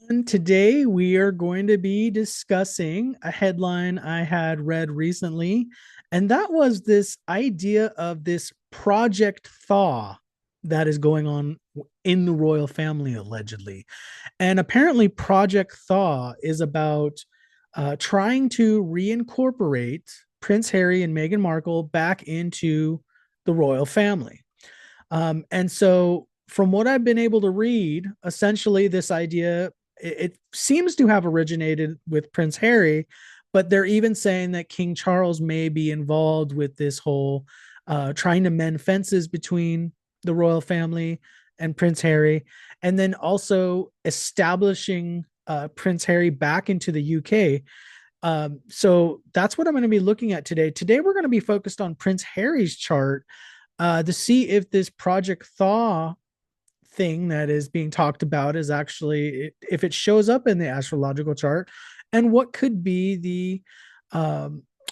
And today we are going to be discussing a headline I had read recently, and that was this idea of this Project Thaw that is going on in the royal family, allegedly. And apparently, Project Thaw is about trying to reincorporate Prince Harry and Meghan Markle back into the royal family. And so, from what I've been able to read, essentially, this idea it seems to have originated with Prince Harry, but they're even saying that King Charles may be involved with this whole trying to mend fences between the royal family and Prince Harry, and then also establishing Prince Harry back into the UK. So that's what I'm going to be looking at today. Today, we're going to be focused on Prince Harry's chart to see if this Project Thaw thing that is being talked about is actually, if it shows up in the astrological chart, and what could be the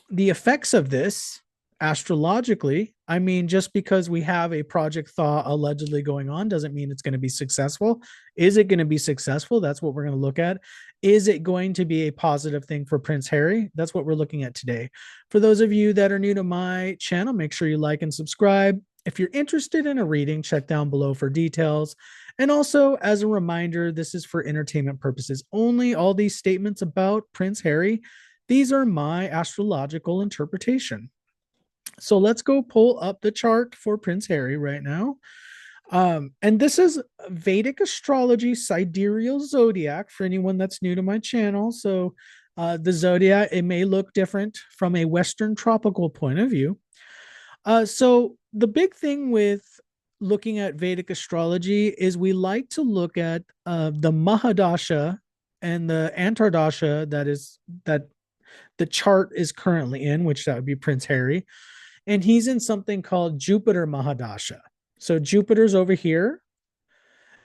effects of this astrologically. I mean, just because we have a Project Thaw allegedly going on doesn't mean it's going to be successful. Is it going to be successful? That's what we're going to look at. Is it going to be a positive thing for Prince Harry? That's what we're looking at today. For those of you that are new to my channel, make sure you like and subscribe. If you're interested in a reading, check down below for details. And also, as a reminder, this is for entertainment purposes only. All these statements about Prince Harry, these are my astrological interpretation. So let's go pull up the chart for Prince Harry right now. And this is Vedic astrology, sidereal zodiac for anyone that's new to my channel. So the zodiac, it may look different from a Western tropical point of view. So the big thing with looking at Vedic astrology is we like to look at the Mahadasha and the Antardasha that the chart is currently in, which that would be Prince Harry, and he's in something called Jupiter Mahadasha. So Jupiter's over here,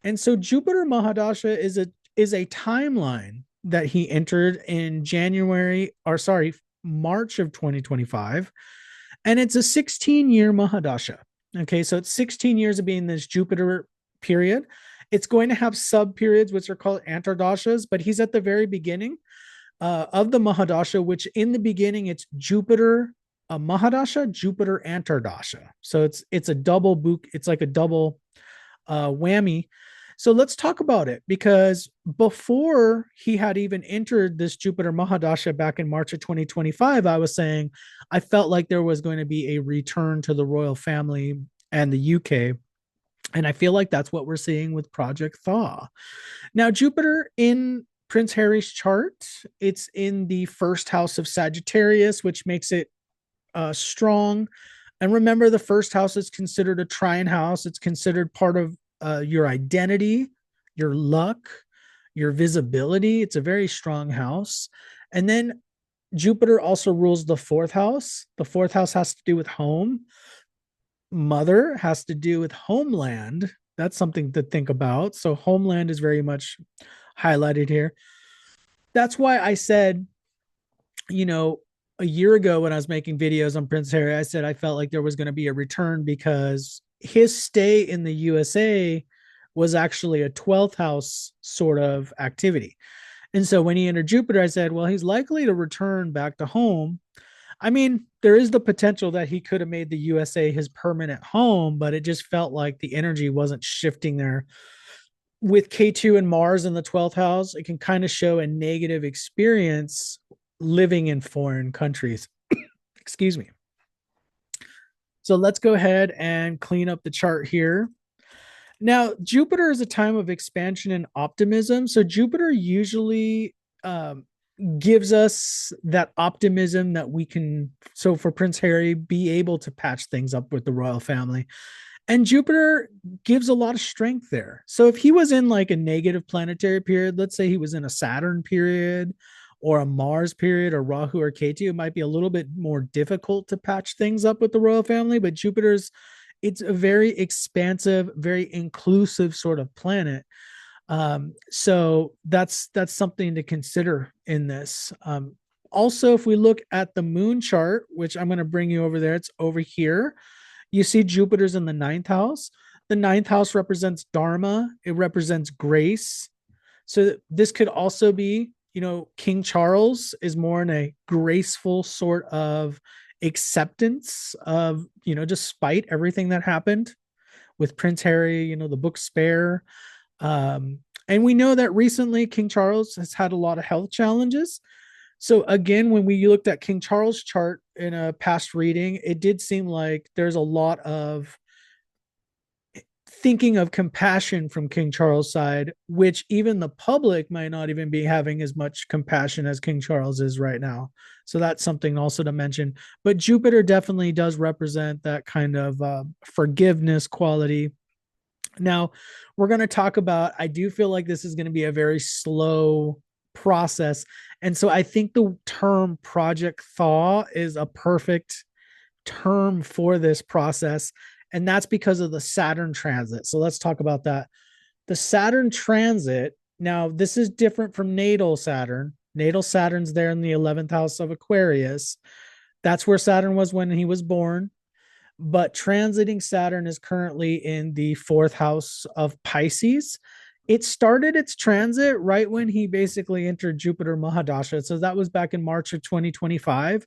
and so Jupiter Mahadasha is a timeline that he entered in March of 2025, and it's a 16-year Mahadasha. Okay, so it's 16 years of being this Jupiter period. It's going to have sub periods, which are called antardashas, but he's at the very beginning of the Mahadasha, which in the beginning it's Jupiter Mahadasha, Jupiter Antardasha. So it's a double book. It's like a double whammy. So let's talk about it, because before he had even entered this Jupiter Mahadasha back in March of 2025, I was saying I felt like there was going to be a return to the royal family and the UK. And I feel like that's what we're seeing with Project Thaw. Now, Jupiter in Prince Harry's chart, it's in the first house of Sagittarius, which makes it strong. And remember, the first house is considered a trine house. It's considered part of your identity, your luck, your visibility. It's a very strong house. And then Jupiter also rules the fourth house. The fourth house has to do with home. Mother has to do with homeland. That's something to think about. So, homeland is very much highlighted here. That's why I said, you know, a year ago when I was making videos on Prince Harry, I said I felt like there was going to be a return because his stay in the USA was actually a 12th house sort of activity. And so when he entered Jupiter, I said, well, he's likely to return back to home. I mean, there is the potential that he could have made the USA his permanent home, but it just felt like the energy wasn't shifting there. With K2 and Mars in the 12th house, it can kind of show a negative experience living in foreign countries. Excuse me. So let's go ahead and clean up the chart here. Now, Jupiter is a time of expansion and optimism. So Jupiter usually gives us that optimism that we can, so for Prince Harry, be able to patch things up with the royal family. And Jupiter gives a lot of strength there. So if he was in like a negative planetary period, let's say he was in a Saturn period or a Mars period or Rahu or Ketu, it might be a little bit more difficult to patch things up with the royal family. But Jupiter's, it's a very expansive, very inclusive sort of planet. So that's something to consider in this. Also, if we look at the moon chart, which I'm going to bring you over there, it's over here. You see Jupiter's in the ninth house. The ninth house represents Dharma. It represents grace. So this could also be, King Charles is more in a graceful sort of acceptance of, despite everything that happened with Prince Harry, the book Spare. And we know that recently King Charles has had a lot of health challenges. So again, when we looked at King Charles' chart in a past reading, it did seem like there's a lot of thinking of compassion from King Charles' side, which even the public might not even be having as much compassion as King Charles is right now. So that's something also to mention. But Jupiter definitely does represent that kind of forgiveness quality. Now, we're going to talk about, I do feel like this is going to be a very slow process. And so I think the term Project Thaw is a perfect term for this process. And that's because of the Saturn transit. So let's talk about that. The Saturn transit, now this is different from natal Saturn. Natal Saturn's there in the 11th house of Aquarius. That's where Saturn was when he was born. But transiting Saturn is currently in the 4th house of Pisces. It started its transit right when he basically entered Jupiter Mahadasha. So that was back in March of 2025.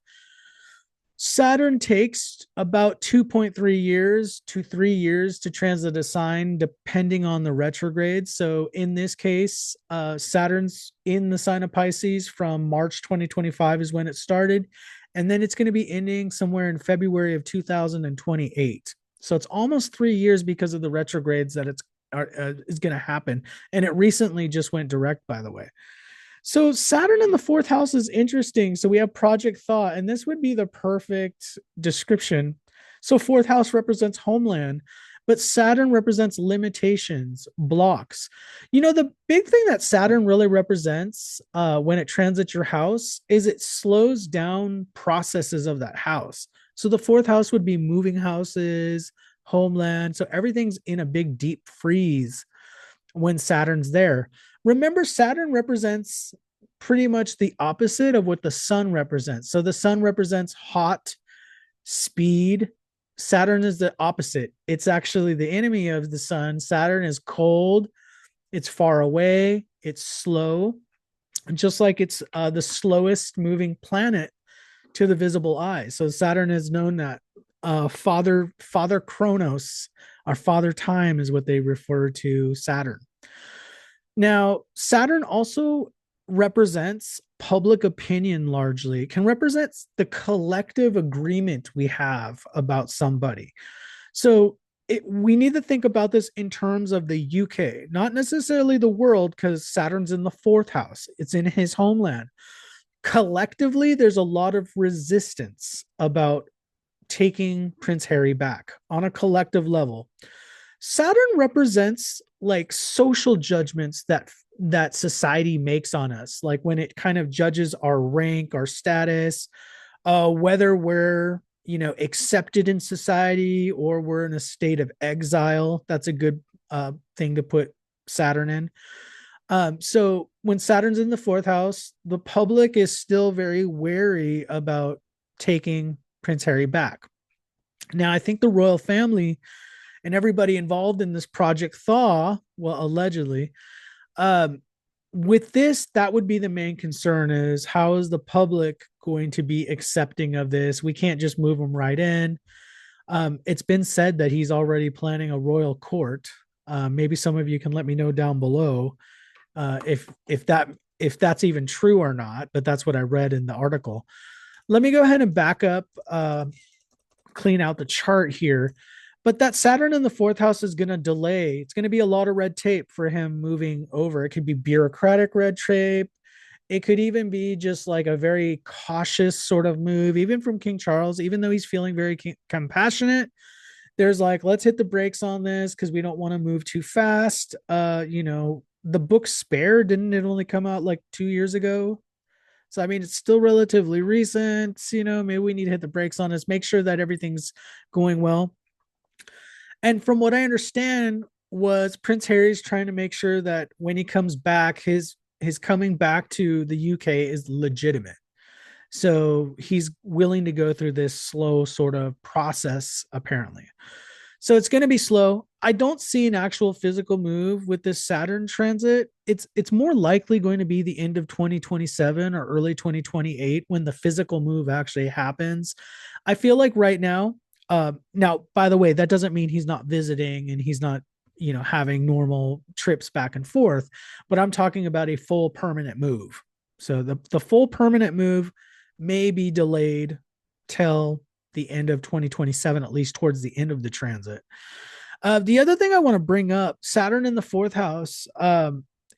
Saturn takes about 2.3 years to 3 years to transit a sign, depending on the retrograde. So in this case, Saturn's in the sign of Pisces from March 2025 is when it started. And then it's going to be ending somewhere in February of 2028. So it's almost 3 years because of the retrogrades that is going to happen. And it recently just went direct, by the way. So Saturn in the 4th house is interesting. So we have Project Thought, and this would be the perfect description. So 4th house represents homeland, but Saturn represents limitations, blocks. The big thing that Saturn really represents when it transits your house is it slows down processes of that house. So the 4th house would be moving houses, homeland. So everything's in a big, deep freeze when Saturn's there. Remember, Saturn represents pretty much the opposite of what the sun represents. So the sun represents hot, speed. Saturn is the opposite. It's actually the enemy of the sun. Saturn is cold, it's far away, it's slow, just like it's the slowest moving planet to the visible eye. So Saturn is known that Father Chronos, our Father Time, is what they refer to Saturn. Now, Saturn also represents public opinion largely. It can represent the collective agreement we have about somebody. So we need to think about this in terms of the UK, not necessarily the world, because Saturn's in the 4th house. It's in his homeland. Collectively, there's a lot of resistance about taking Prince Harry back on a collective level. Saturn represents like social judgments that society makes on us, like when it kind of judges our rank, our status, whether we're accepted in society or we're in a state of exile. That's a good thing to put Saturn in. So when Saturn's in the 4th house, the public is still very wary about taking Prince Harry back. Now, I think the royal family and everybody involved in this Project Thaw, well, allegedly, with this, that would be the main concern: is how is the public going to be accepting of this? We can't just move them right in. It's been said that he's already planning a royal court. Maybe some of you can let me know down below if that's even true or not, but that's what I read in the article. Let me go ahead and back up, clean out the chart here. But that Saturn in the 4th house is going to delay. It's going to be a lot of red tape for him moving over. It could be bureaucratic red tape. It could even be just like a very cautious sort of move, even from King Charles, even though he's feeling very compassionate. There's like, let's hit the brakes on this because we don't want to move too fast. The book Spare, didn't it only come out like 2 years ago? So, I mean, it's still relatively recent. Maybe we need to hit the brakes on this, make sure that everything's going well. And from what I understand, was Prince Harry's trying to make sure that when he comes back, his coming back to the UK is legitimate. So he's willing to go through this slow sort of process, apparently. So it's going to be slow. I don't see an actual physical move with this Saturn transit. It's more likely going to be the end of 2027 or early 2028 when the physical move actually happens. I feel like right now, now by the way, that doesn't mean he's not visiting and he's not, having normal trips back and forth, but I'm talking about a full permanent move. So the full permanent move may be delayed till the end of 2027, at least towards the end of the transit. The other thing I want to bring up, Saturn in the fourth house,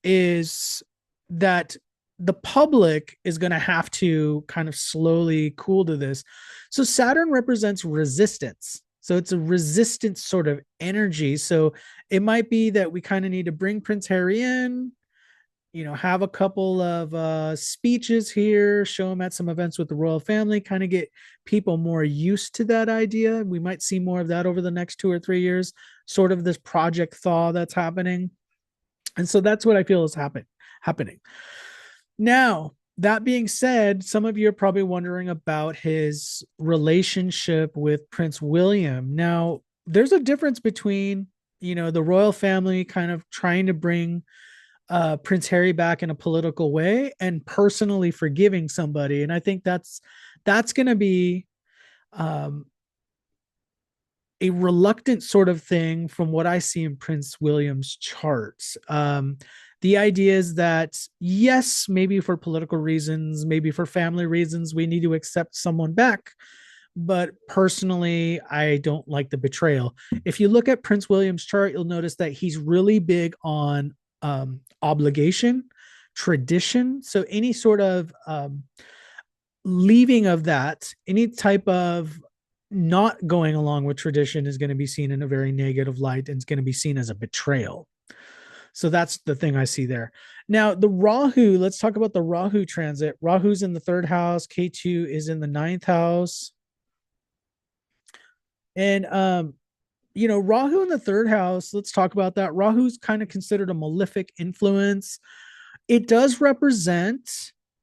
is that the public is going to have to kind of slowly cool to this. So Saturn represents resistance. So it's a resistance sort of energy. So it might be that we kind of need to bring Prince Harry in, have a couple of speeches here, show them at some events with the royal family, kind of get people more used to that idea. We might see more of that over the next 2 or 3 years, sort of this project thaw that's happening. And so that's what I feel is happening. Now, that being said, some of you are probably wondering about his relationship with Prince William. Now, there's a difference between, the royal family kind of trying to bring Prince Harry back in a political way and personally forgiving somebody. And I think that's going to be um, a reluctant sort of thing from what I see in Prince William's charts. The idea is that, yes, maybe for political reasons, maybe for family reasons, we need to accept someone back. But personally, I don't like the betrayal. If you look at Prince William's chart, you'll notice that he's really big on obligation, tradition. So any sort of leaving of that, any type of not going along with tradition is going to be seen in a very negative light and it's going to be seen as a betrayal. So that's the thing I see there. Now, the Rahu, let's talk about the Rahu transit. Rahu's in the third house, K2 is in the ninth house. And Rahu in the third house, let's talk about that. Rahu's kind of considered a malefic influence. It does represent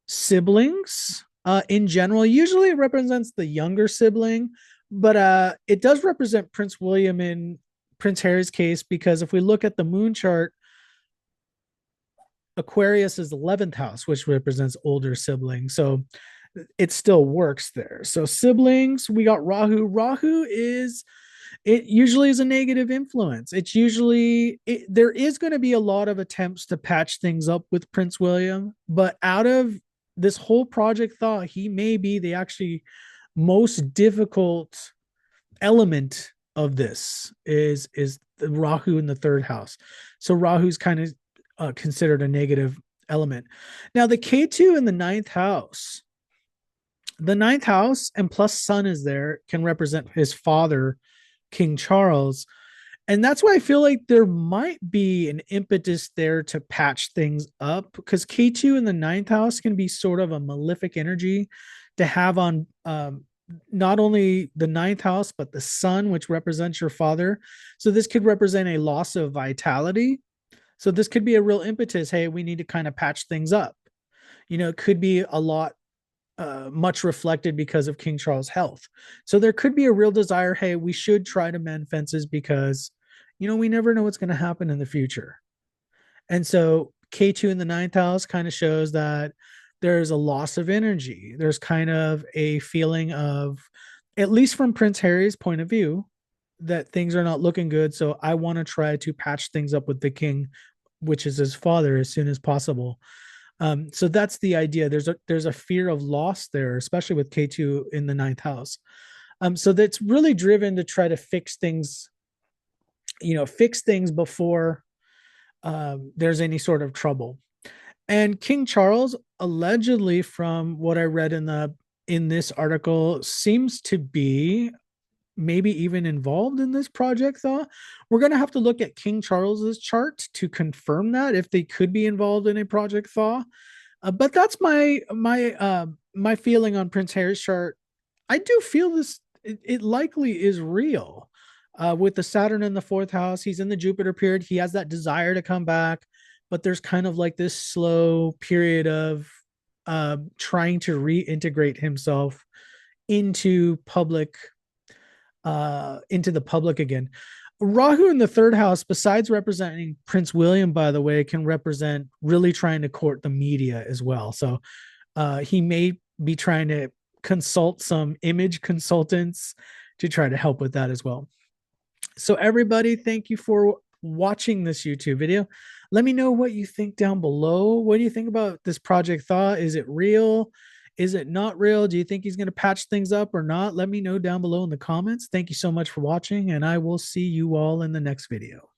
siblings in general. Usually it represents the younger sibling, but it does represent Prince William in Prince Harry's case, because if we look at the moon chart, Aquarius is 11th house, which represents older siblings. So it still works there. So siblings, we got Rahu. Rahu is, it usually is a negative influence. There is going to be a lot of attempts to patch things up with Prince William, but out of this whole project Thaw, he may be the actually most difficult element of this is the Rahu in the third house. So Rahu's kind of considered a negative element. Now the K2 in the ninth house, and plus sun is there, can represent his father, King Charles. And that's why I feel like there might be an impetus there to patch things up, because K2 in the ninth house can be sort of a malefic energy to have on not only the ninth house, but the sun, which represents your father. So this could represent a loss of vitality. So this could be a real impetus. Hey, we need to kind of patch things up. It could be a lot much reflected because of King Charles' health. So there could be a real desire, hey, we should try to mend fences because, we never know what's going to happen in the future. And so K2 in the ninth house kind of shows that there's a loss of energy. There's kind of a feeling of, at least from Prince Harry's point of view, that things are not looking good. So I want to try to patch things up with the king, which is his father, as soon as possible. So that's the idea. There's a fear of loss there, especially with K2 in the ninth house. So that's really driven to try to fix things before there's any sort of trouble. And King Charles, allegedly, from what I read in this article, seems to be maybe even involved in this project Thaw. We're going to have to look at King Charles's chart to confirm that, if they could be involved in a project Thaw. But that's my feeling on Prince Harry's chart. I do feel this, it likely is real. With the Saturn in the fourth house, he's in the Jupiter period. He has that desire to come back, but there's kind of like this slow period of trying to reintegrate himself into the public again. Rahu in the third house, besides representing Prince William, by the way, can represent really trying to court the media as well. So he may be trying to consult some image consultants to try to help with that as well. So everybody, thank you for watching this YouTube video. Let me know what you think down below. What do you think about this Project Thaw? Is it real? Is it not real? Do you think he's going to patch things up or not? Let me know down below in the comments. Thank you so much for watching, and I will see you all in the next video.